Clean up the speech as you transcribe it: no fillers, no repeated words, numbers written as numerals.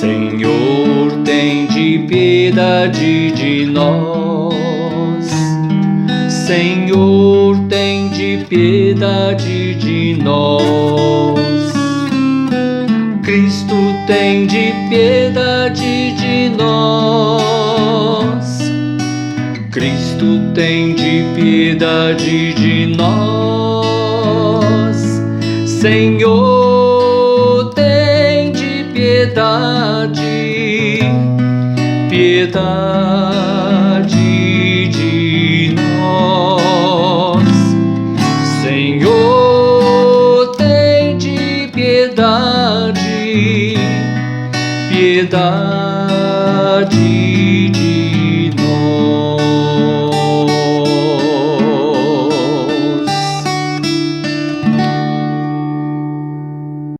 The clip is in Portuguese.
Senhor, tende piedade de nós. Senhor, tende piedade de nós. Cristo, tende piedade de nós. Cristo, tende piedade de nós. Senhor, tende piedade, piedade de nós. Senhor, tende piedade, piedade